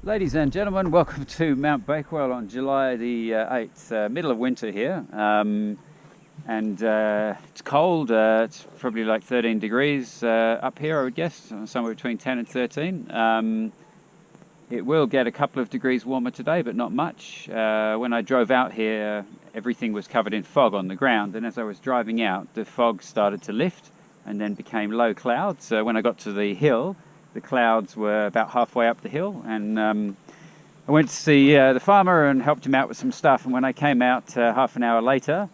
Ladies and gentlemen, welcome to Mount Bakewell on July the 8th, middle of winter here, and it's cold. It's probably like 13 degrees up here, I would guess, somewhere between 10 and 13. It will get a couple of degrees warmer today, but not much. When I drove out here, everything was covered in fog on the ground, and as I was driving out, the fog started to lift and then became low clouds. So when I got to the hill, the clouds were about halfway up the hill, and I went to see the farmer and helped him out with some stuff. And when I came out half an hour later,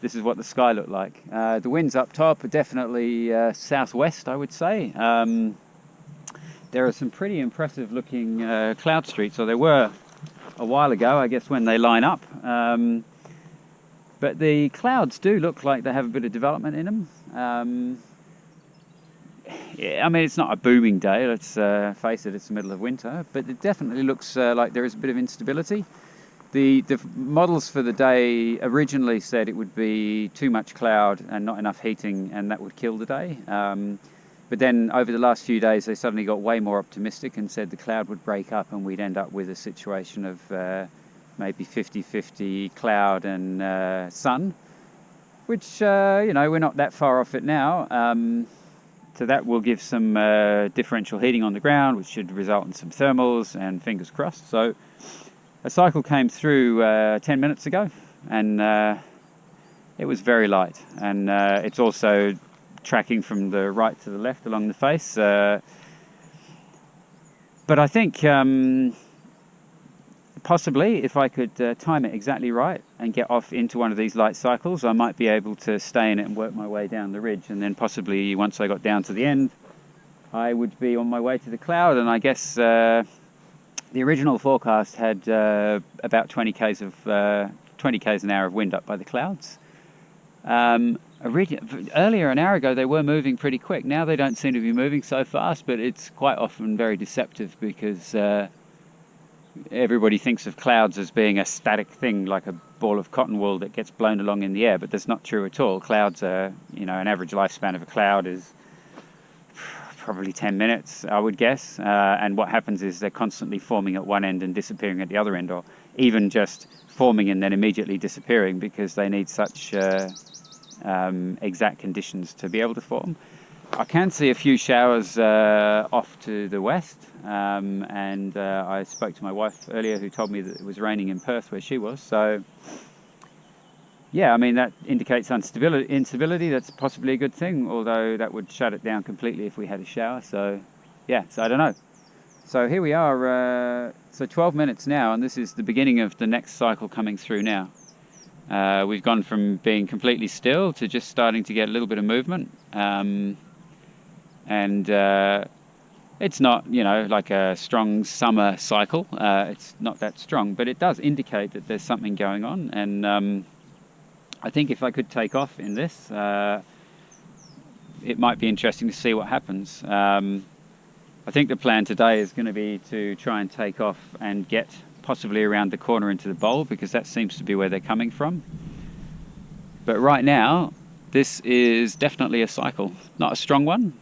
this is what the sky looked like. The winds up top are definitely southwest, I would say. There are some pretty impressive looking cloud streets, or there were a while ago, I guess, when they line up. But the clouds do look like they have a bit of development in them. Yeah, I mean, it's not a booming day, let's face it, it's the middle of winter, but it definitely looks like there is a bit of instability. The models for the day originally said it would be too much cloud and not enough heating, and that would kill the day. But then over the last few days, they suddenly got way more optimistic and said the cloud would break up and we'd end up with a situation of maybe 50-50 cloud and sun, which, you know, we're not that far off it now. So that will give some differential heating on the ground, which should result in some thermals, and fingers crossed. So a cycle came through 10 minutes ago, and it was very light. And it's also tracking from the right to the left along the face. But I think possibly if I could time it exactly right and get off into one of these light cycles, I might be able to stay in it and work my way down the ridge, and then possibly once I got down to the end I would be on my way to the cloud. And I guess the original forecast had about 20 k's an hour of wind up by the clouds. Earlier, an hour ago, they were moving pretty quick. Now they don't seem to be moving so fast, but it's quite often very deceptive because everybody thinks of clouds as being a static thing, like a ball of cotton wool that gets blown along in the air, but that's not true at all. Clouds are, you know, an average lifespan of a cloud is probably 10 minutes, I would guess. And what happens is they're constantly forming at one end and disappearing at the other end, or even just forming and then immediately disappearing because they need such exact conditions to be able to form. I can see a few showers off to the west, and I spoke to my wife earlier who told me that it was raining in Perth where she was. So yeah, I mean, that indicates instability. That's possibly a good thing, although that would shut it down completely if we had a shower. So yeah, so I don't know. So here we are, so 12 minutes now, and this is the beginning of the next cycle coming through now. We've gone from being completely still to just starting to get a little bit of movement. And it's not, you know, like a strong summer cycle. It's not that strong, but it does indicate that there's something going on. And I think if I could take off in this, it might be interesting to see what happens. I think the plan today is going to be to try and take off and get possibly around the corner into the bowl, because that seems to be where they're coming from. But right now, this is definitely a cycle. Not a strong one.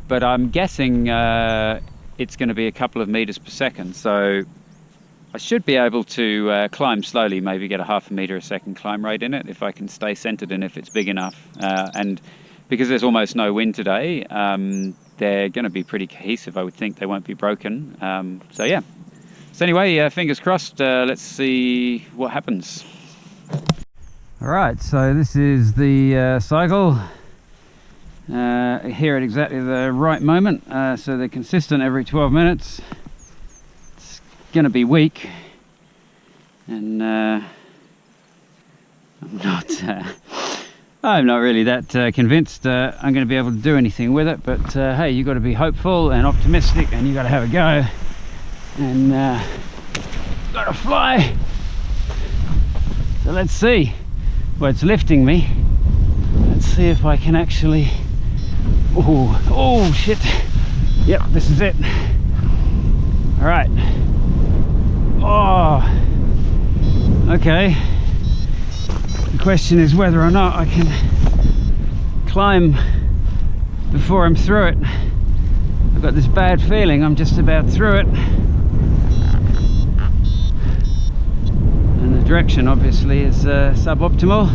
But I'm guessing it's going to be a couple of meters per second, so I should be able to climb slowly, maybe get a half a meter a second climb rate in it if I can stay centered and if it's big enough. And because there's almost no wind today, they're going to be pretty cohesive. I would think they won't be broken. So yeah. So anyway, fingers crossed. Let's see what happens. All right, so this is the cycle. Here at exactly the right moment, so they're consistent every 12 minutes. It's going to be weak, and I'm not really that convinced I'm going to be able to do anything with it, but hey, you've got to be hopeful and optimistic, and you've got to have a go, and got to fly. So let's see. Well, it's lifting me. Let's see if I can actually... Oh shit. Yep, this is it. All right. Oh, okay. The question is whether or not I can climb before I'm through it. got this bad feeling I'm just about through it. And the direction obviously is suboptimal.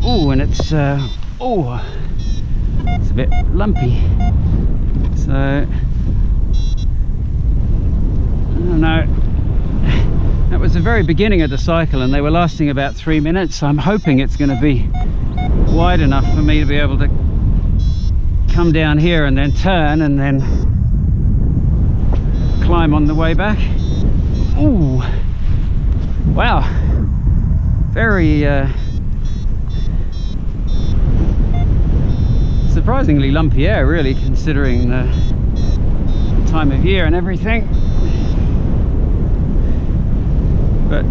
Oh, and it's a bit lumpy. So I don't know. That was the very beginning of the cycle and they were lasting about 3 minutes. I'm hoping it's going to be wide enough for me to be able to come down here and then turn and then climb on the way back. Ooh, wow, very surprisingly lumpy air, really, considering the time of year and everything. But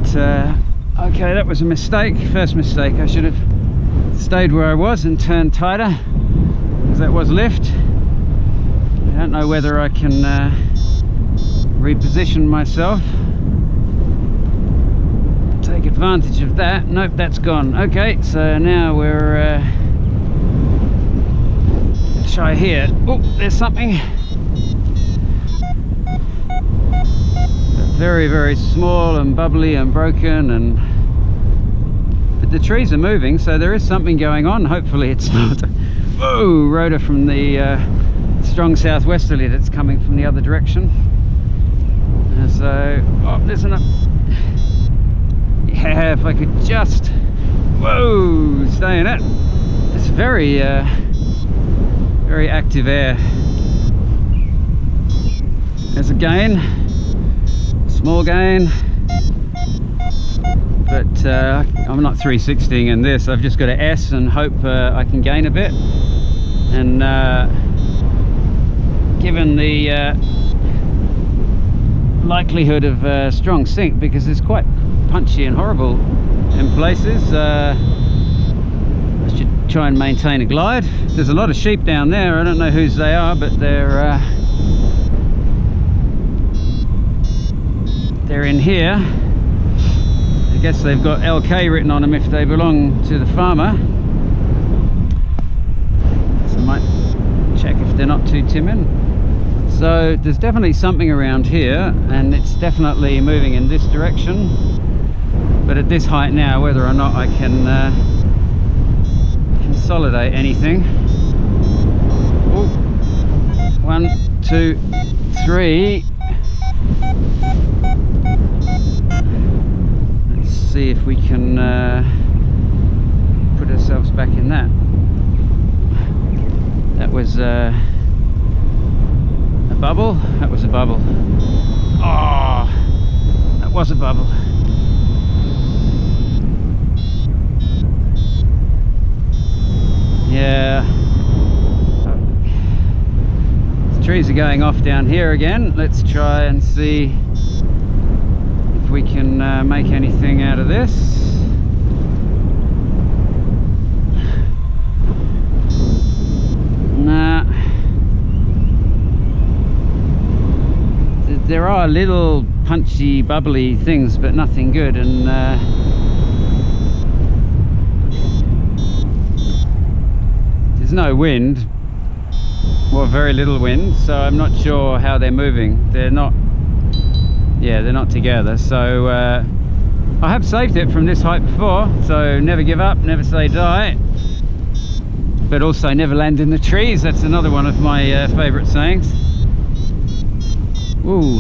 okay, that was a mistake, first mistake. I should have stayed where I was and turned tighter, because that was lift. I don't know whether I can reposition myself, take advantage of that. Nope, that's gone. Okay, so now we're let's try here. Oh, there's something. Very, very small and bubbly and broken, and but the trees are moving, so there is something going on. Hopefully it's not rotor from the strong southwesterly that's coming from the other direction. So there's enough. Yeah, if I could just stay in it. It's very very active air. There's a gain. Small gain, but I'm not 360ing in this. I've just got to S and hope I can gain a bit. And given the likelihood of strong sink, because it's quite punchy and horrible in places, I should try and maintain a glide. There's a lot of sheep down there. I don't know whose they are, but they're in here. I guess they've got LK written on them if they belong to the farmer. So I might check if they're not too timid. So there's definitely something around here, and it's definitely moving in this direction. But at this height now, whether or not I can consolidate anything. Ooh. 1, 2, 3. Let's see if we can put ourselves back in that. That was a bubble. That was a bubble. Oh, that was a bubble. Yeah. The trees are going off down here again. Let's try and see if we can make anything out of this. Nah. There are little punchy, bubbly things, but nothing good. And there's no wind, or very little wind, so I'm not sure how they're moving. They're not, yeah, they're not together. So I have saved it from this height before, so never give up, never say die, but also never land in the trees. That's another one of my favorite sayings. Ooh.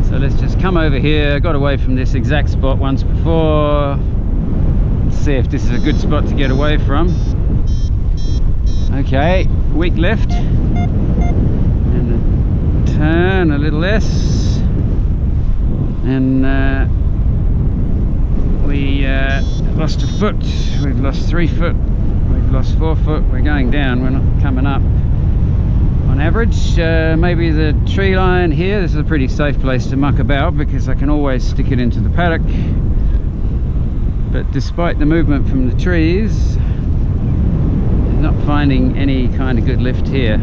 So let's just come over here. Got away from this exact spot once before. Let's see if this is a good spot to get away from. Okay, weak lift, and a turn, a little less, and we lost a foot, we've lost 3 foot, we've lost 4 foot, we're going down, we're not coming up on average. Maybe the tree line here, this is a pretty safe place to muck about because I can always stick it into the paddock, but despite the movement from the trees, not finding any kind of good lift here.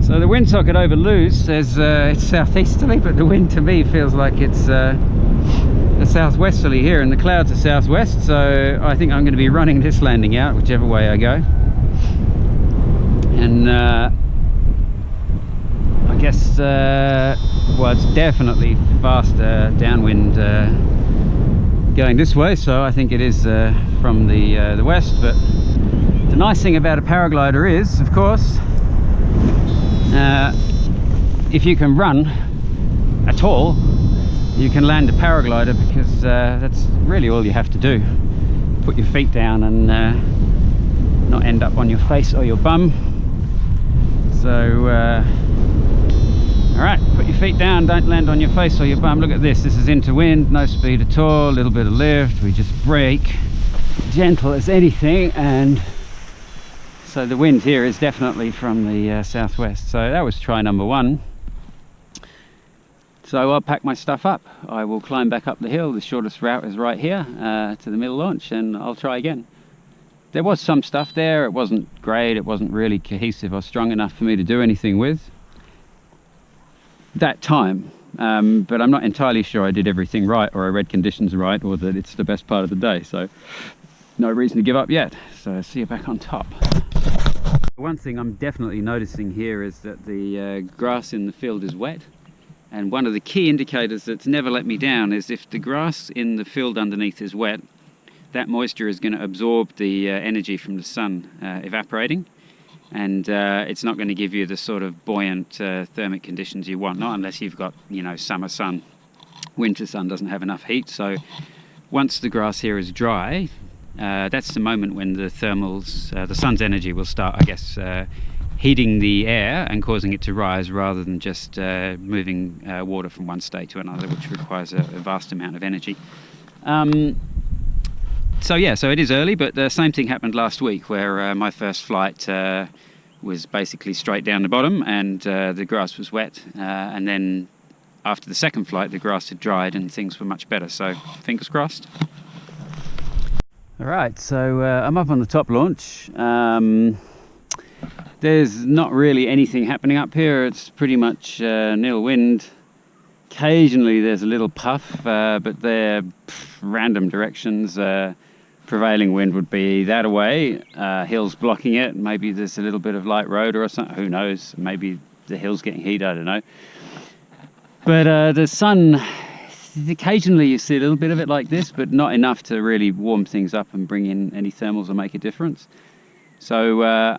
So the wind socket over loose says it's southeasterly, but the wind to me feels like it's a southwesterly here, and the clouds are southwest, so I think I'm going to be running this landing out whichever way I go. and I guess well, it's definitely faster downwind going this way, so I think it is from the west. But the nice thing about a paraglider is, of course, if you can run at all, you can land a paraglider, because that's really all you have to do. Put your feet down and not end up on your face or your bum. So all right, put your feet down, don't land on your face or your bum. Look at this, this is into wind, no speed at all, a little bit of lift, we just brake, gentle as anything. And so the wind here is definitely from the southwest. So that was try number one. So I'll pack my stuff up, I will climb back up the hill. The shortest route is right here to the middle launch, and I'll try again. There was some stuff there, it wasn't great, it wasn't really cohesive or strong enough for me to do anything with that time, but I'm not entirely sure I did everything right, or I read conditions right, or that it's the best part of the day. So no reason to give up yet. So see you back on top. One thing I'm definitely noticing here is that the grass in the field is wet, and one of the key indicators that's never let me down is if the grass in the field underneath is wet, that moisture is going to absorb the energy from the sun evaporating, and it's not going to give you the sort of buoyant thermic conditions you want, not unless you've got, you know, summer sun. Winter sun doesn't have enough heat. So once the grass here is dry, that's the moment when the thermals, the sun's energy will start, I guess, heating the air and causing it to rise, rather than just moving water from one state to another, which requires a vast amount of energy. So yeah, so it is early, but the same thing happened last week, where my first flight was basically straight down the bottom, and the grass was wet, and then after the second flight the grass had dried and things were much better, so fingers crossed. Alright, so I'm up on the top launch. There's not really anything happening up here, it's pretty much nil wind. Occasionally there's a little puff, but they're random directions. Prevailing wind would be that away, hills blocking it, maybe there's a little bit of light road or something, who knows, maybe the hill's getting heat, I don't know. But the sun, occasionally you see a little bit of it like this, but not enough to really warm things up and bring in any thermals or make a difference. So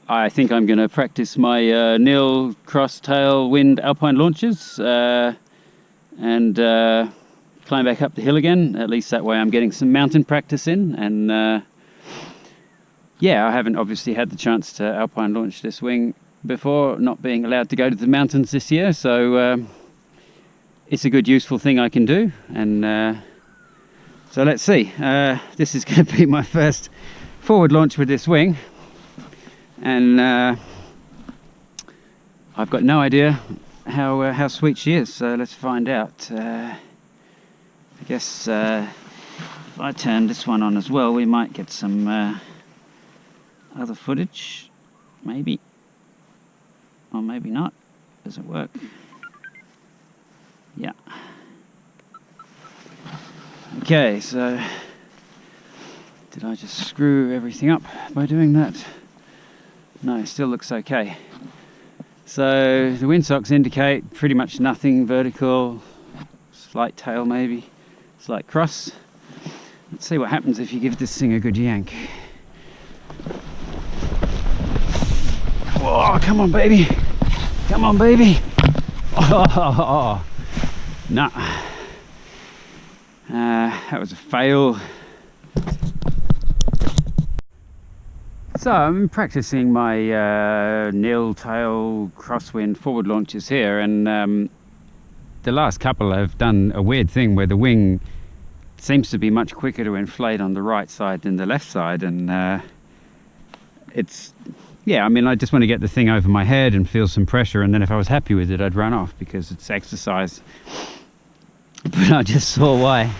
I think I'm going to practice my nil cross tailwind alpine launches and climb back up the hill again. At least that way I'm getting some mountain practice in. And yeah, I haven't obviously had the chance to alpine launch this wing before, not being allowed to go to the mountains this year. So it's a good useful thing I can do. And so let's see. This is going to be my first forward launch with this wing. And I've got no idea how sweet she is, so let's find out. I guess if I turn this one on as well, we might get some other footage, maybe, or maybe not. Does it work? Yeah. Okay, so did I just screw everything up by doing that? No, it still looks okay. So the windsocks indicate pretty much nothing vertical, slight tail maybe, slight cross. Let's see what happens if you give this thing a good yank. Whoa, come on baby, come on baby. Oh, nah, that was a fail. So I'm practicing my nil tail crosswind forward launches here, and the last couple have done a weird thing where the wing seems to be much quicker to inflate on the right side than the left side, and it's, yeah, I mean, I just want to get the thing over my head and feel some pressure, and then if I was happy with it I'd run off because it's exercise. But I just saw why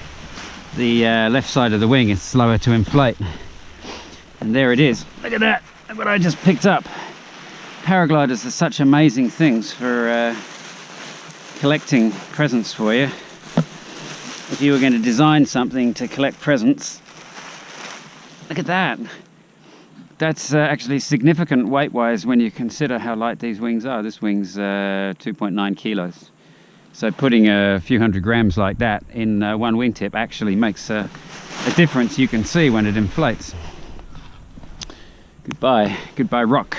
the left side of the wing is slower to inflate. And there it is. Look at that. Look what I just picked up. Paragliders are such amazing things for collecting presents for you. If you were going to design something to collect presents, look at that. That's actually significant weight-wise when you consider how light these wings are. This wing's 2.9 kilos. So putting a few hundred grams like that in one wingtip actually makes a difference you can see when it inflates. Goodbye rock.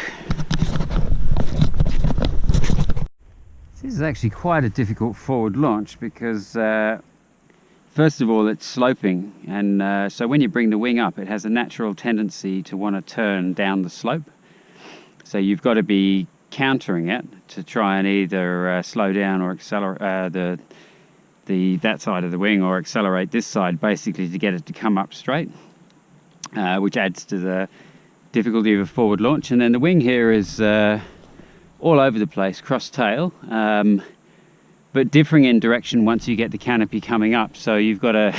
This is actually quite a difficult forward launch because first of all it's sloping, and so when you bring the wing up it has a natural tendency to want to turn down the slope. So you've got to be countering it to try and either slow down or accelerate that side of the wing, or accelerate this side, basically to get it to come up straight, which adds to the difficulty of a forward launch. And then the wing here is all over the place, cross tail, but differing in direction once you get the canopy coming up. So you've got to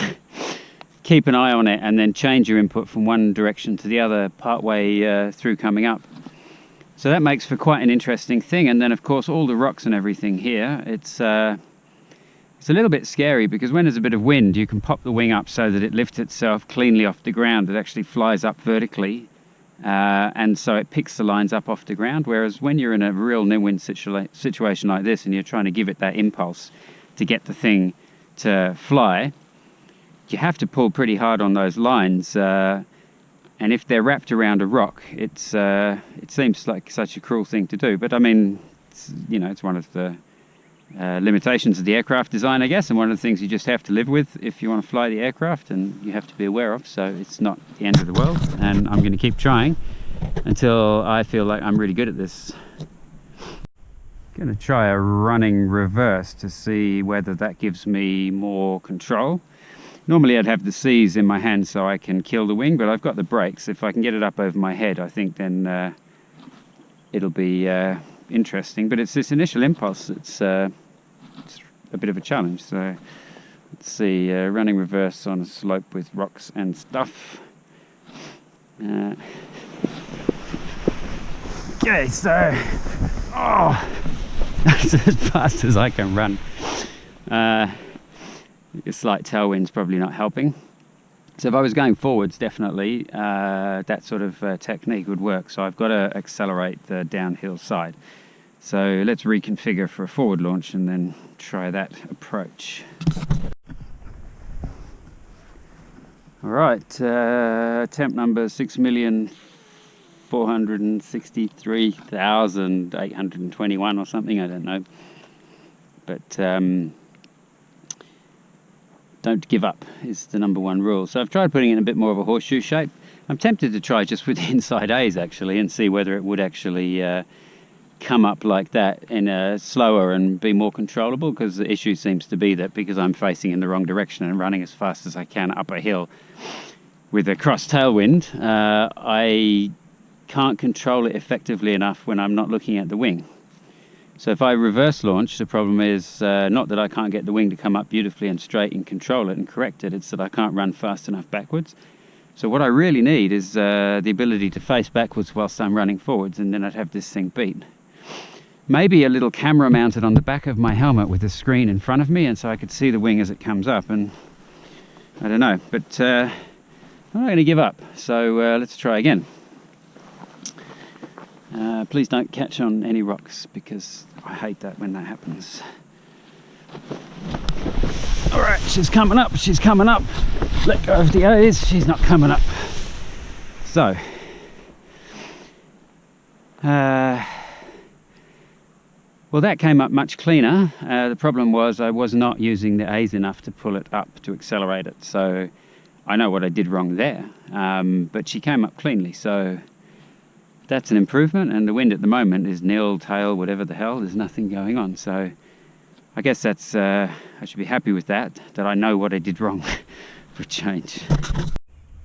keep an eye on it and then change your input from one direction to the other partway through coming up. So that makes for quite an interesting thing. And then of course all the rocks and everything here, it's a little bit scary because when there's a bit of wind you can pop the wing up so that it lifts itself cleanly off the ground. It actually flies up vertically, and so it picks the lines up off the ground, whereas when you're in a real no-wind situation like this and you're trying to give it that impulse to get the thing to fly, you have to pull pretty hard on those lines, and if they're wrapped around a rock, it seems like such a cruel thing to do. But I mean, it's one of the limitations of the aircraft design, I guess, and one of the things you just have to live with if you want to fly the aircraft, and you have to be aware of. So it's not the end of the world, and I'm going to keep trying until I feel like I'm really good at this. I'm going to try a running reverse to see whether that gives me more control. Normally I'd have the C's in my hand so I can kill the wing, but I've got the brakes. If I can get it up over my head, I think then it'll be interesting. But it's this initial impulse it's a bit of a challenge. So let's see, running reverse on a slope with rocks and stuff. Okay, so that's as fast as I can run. A slight tailwind's probably not helping. So if I was going forwards, definitely that sort of technique would work. So I've got to accelerate the downhill side. So let's reconfigure for a forward launch and then try that approach. All right, attempt number 6,463,821 or something, I don't know. But don't give up is the number one rule. So I've tried putting it in a bit more of a horseshoe shape. I'm tempted to try just with the inside A's actually and see whether it would actually come up like that in a slower and be more controllable, because the issue seems to be that because I'm facing in the wrong direction and running as fast as I can up a hill with a cross tailwind, I can't control it effectively enough when I'm not looking at the wing. So if I reverse launch, the problem is not that I can't get the wing to come up beautifully and straight and control it and correct it, it's that I can't run fast enough backwards. So what I really need is the ability to face backwards whilst I'm running forwards, and then I'd have this thing beat. Maybe a little camera mounted on the back of my helmet with a screen in front of me, and so I could see the wing as it comes up, and I don't know, but I'm not going to give up, so let's try again. Please don't catch on any rocks, because I hate that when that happens. Alright, she's coming up, she's coming up. Let go of the A's, she's not coming up. So, well, that came up much cleaner. The problem was I was not using the A's enough to pull it up to accelerate it. So I know what I did wrong there, but she came up cleanly. So that's an improvement, and the wind at the moment is nil, tail, whatever the hell. There's nothing going on. So I guess that's I should be happy with that I know what I did wrong for a change.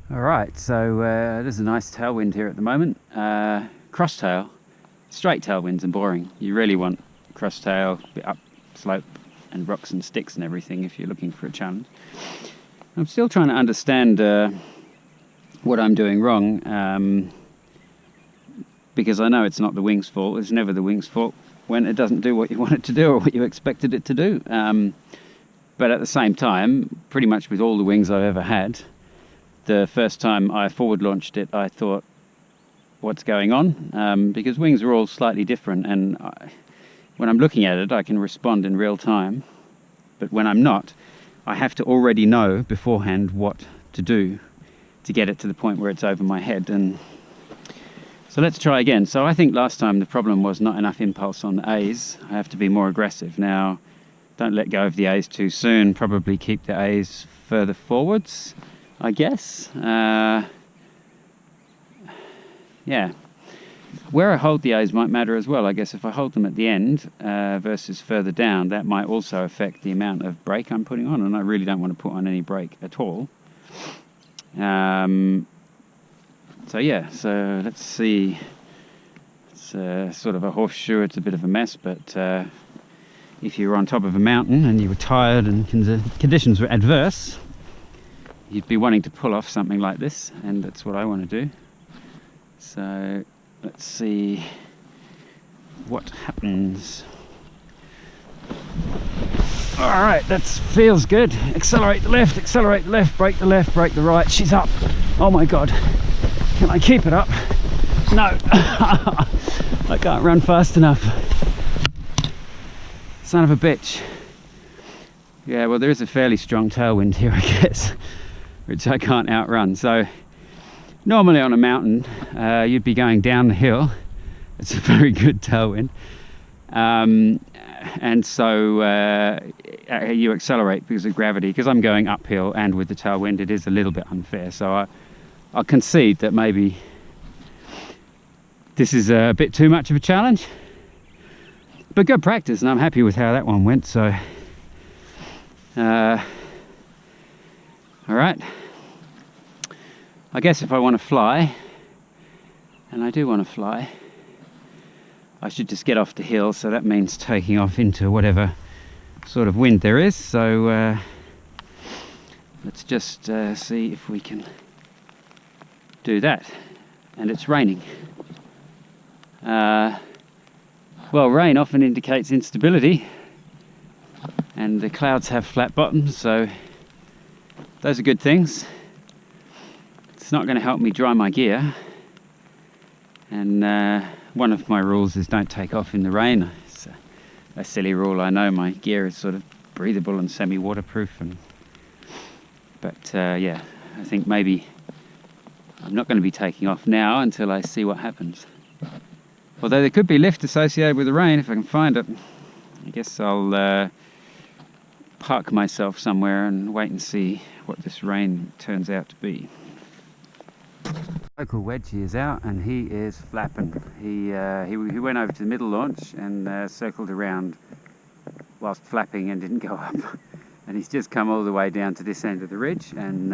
All right, so there's a nice tailwind here at the moment. Cross tail. Straight tailwinds are boring. You really want cross tail, bit up slope and rocks and sticks and everything if you're looking for a challenge. I'm still trying to understand what I'm doing wrong, because I know it's not the wing's fault. It's never the wing's fault when it doesn't do what you want it to do or what you expected it to do. But at the same time, pretty much with all the wings I've ever had, the first time I forward launched it, I thought, what's going on, because wings are all slightly different, and when I'm looking at it I can respond in real time, but when I'm not, I have to already know beforehand what to do to get it to the point where it's over my head. And so let's try again. So I think last time the problem was not enough impulse on the A's. I have to be more aggressive. Now, don't let go of the A's too soon. Probably keep the A's further forwards, I guess. Yeah. Where I hold the A's might matter as well. I guess if I hold them at the end versus further down, that might also affect the amount of brake I'm putting on, and I really don't want to put on any brake at all. So yeah, so let's see. It's sort of a horseshoe. It's a bit of a mess, but if you were on top of a mountain and you were tired and conditions were adverse, you'd be wanting to pull off something like this, and that's what I want to do. So let's see what happens. All right, that feels good. Accelerate the left, brake the left, brake the right. She's up. Oh my God. Can I keep it up? No. I can't run fast enough. Son of a bitch. Yeah, well, there is a fairly strong tailwind here, I guess, which I can't outrun. So normally on a mountain, you'd be going down the hill. It's a very good tailwind. And so you accelerate because of gravity. Because I'm going uphill and with the tailwind, it is a little bit unfair. So I'll concede that maybe this is a bit too much of a challenge, but good practice, and I'm happy with how that one went. So all right, I guess if I want to fly, and I do want to fly, I should just get off the hill. So that means taking off into whatever sort of wind there is. So let's just see if we can do that. And it's raining. Well, rain often indicates instability, and the clouds have flat bottoms, so those are good things. It's not going to help me dry my gear, and one of my rules is don't take off in the rain. It's a silly rule, I know. My gear is sort of breathable and semi-waterproof, but yeah, I think maybe I'm not going to be taking off now until I see what happens. Although there could be lift associated with the rain if I can find it. I guess I'll park myself somewhere and wait and see what this rain turns out to be. Local wedgie is out and he is flapping. He went over to the middle launch and circled around whilst flapping and didn't go up. And he's just come all the way down to this end of the ridge, and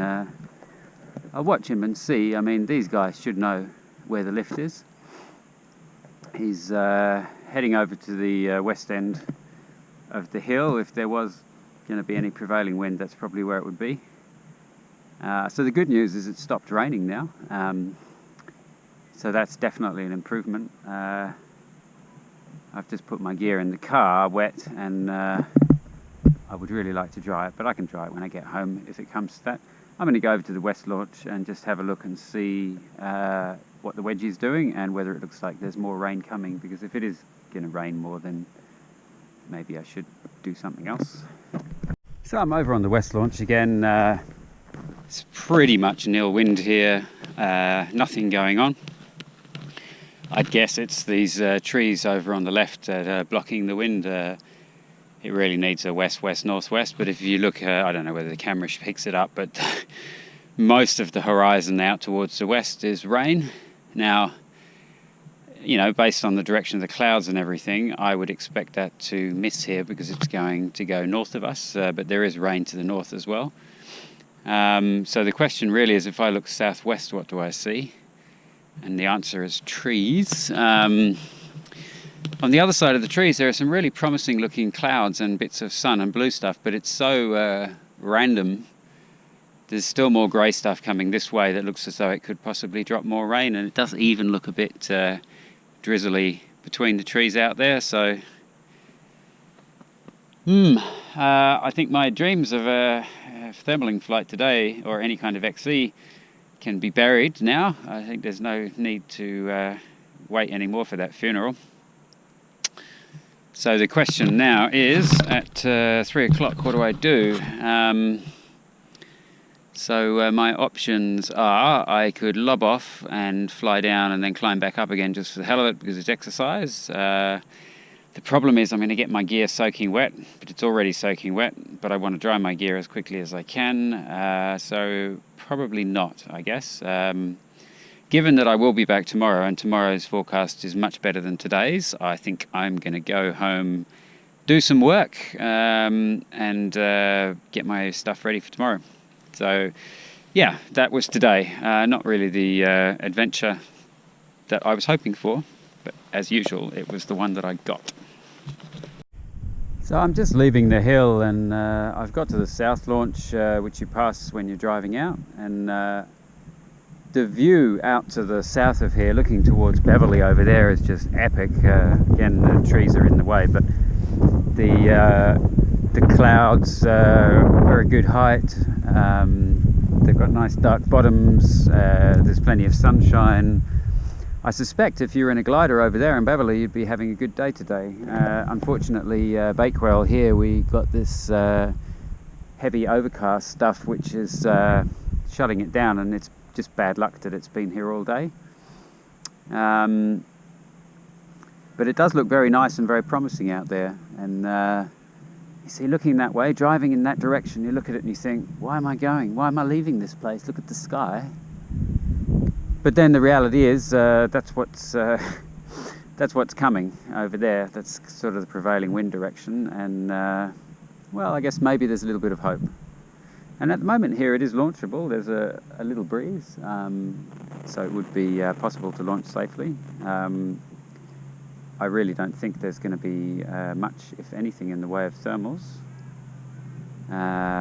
I'll watch him and see. I mean, these guys should know where the lift is. He's heading over to the west end of the hill. If there was going to be any prevailing wind, that's probably where it would be. So the good news is it stopped raining now. So that's definitely an improvement. I've just put my gear in the car wet, and I would really like to dry it, but I can dry it when I get home if it comes to that. I'm going to go over to the west launch and just have a look and see what the wedgie is doing and whether it looks like there's more rain coming, because if it is going to rain more, then maybe I should do something else. So I'm over on the west launch again. It's pretty much nil wind here, nothing going on. I'd guess it's these trees over on the left that are blocking the wind. It really needs a west-west, northwest, but if you look, I don't know whether the camera picks it up, but most of the horizon out towards the west is rain. Now, you know, based on the direction of the clouds and everything, I would expect that to miss here because it's going to go north of us, but there is rain to the north as well. So the question really is, if I look southwest, what do I see? And the answer is trees. On the other side of the trees, there are some really promising looking clouds and bits of sun and blue stuff, but it's so random. There's still more grey stuff coming this way that looks as though it could possibly drop more rain, and it does even look a bit drizzly between the trees out there. So I think my dreams of a thermaling flight today, or any kind of XC, can be buried now. I think there's no need to wait anymore for that funeral. So the question now is, at 3 o'clock, what do I do? So my options are, I could lob off and fly down and then climb back up again just for the hell of it because it's exercise. The problem is I'm going to get my gear soaking wet, but it's already soaking wet, but I want to dry my gear as quickly as I can, so probably not, I guess. Given that I will be back tomorrow and tomorrow's forecast is much better than today's, I think I'm going to go home, do some work, and get my stuff ready for tomorrow. So, yeah, that was today. Not really the adventure that I was hoping for, but as usual, it was the one that I got. So I'm just leaving the hill, and I've got to the south launch, which you pass when you're driving out, and the view out to the south of here, looking towards Beverley over there, is just epic. Again, the trees are in the way, but the clouds are a good height. They've got nice dark bottoms. There's plenty of sunshine. I suspect if you were in a glider over there in Beverley, you'd be having a good day today. Unfortunately, Bakewell here, we got this heavy overcast stuff which is shutting it down, and it's just bad luck that it's been here all day. But it does look very nice and very promising out there. And you see, looking that way, driving in that direction, you look at it and you think, why am I going? Why am I leaving this place? Look at the sky. But then the reality is that's what's coming over there. That's sort of the prevailing wind direction. And well, I guess maybe there's a little bit of hope. And at the moment here it is launchable. There's a little breeze, so it would be possible to launch safely. I really don't think there's going to be much, if anything, in the way of thermals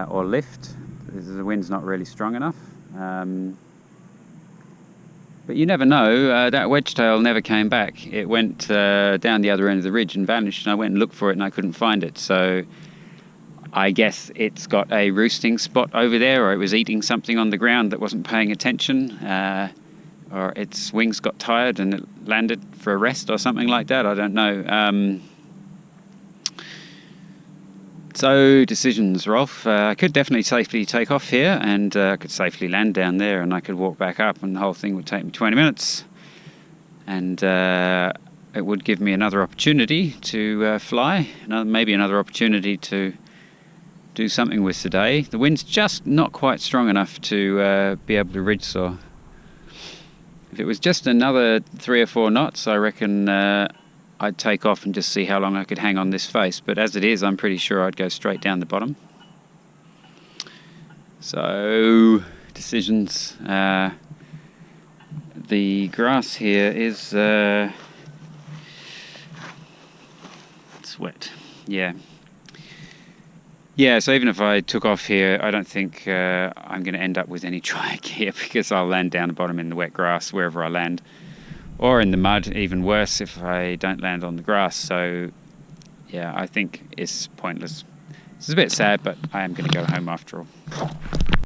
or lift. The wind's not really strong enough. But you never know. That wedgetail never came back. It went down the other end of the ridge and vanished, and I went and looked for it and I couldn't find it. So I guess it's got a roosting spot over there, or it was eating something on the ground that wasn't paying attention, or its wings got tired and it landed for a rest or something like that. I don't know. So decisions, Rolf. I could definitely safely take off here, and I could safely land down there, and I could walk back up, and the whole thing would take me 20 minutes. And it would give me another opportunity to fly, maybe another opportunity to do something with today. The wind's just not quite strong enough to be able to ridge saw. If it was just another 3 or 4 knots, I reckon I'd take off and just see how long I could hang on this face. But as it is, I'm pretty sure I'd go straight down the bottom. So, decisions. The grass here is it's wet. Yeah, so even if I took off here, I don't think I'm going to end up with any dry gear, because I'll land down the bottom in the wet grass wherever I land, or in the mud, even worse if I don't land on the grass. So yeah, I think it's pointless. It's a bit sad, but I am going to go home after all.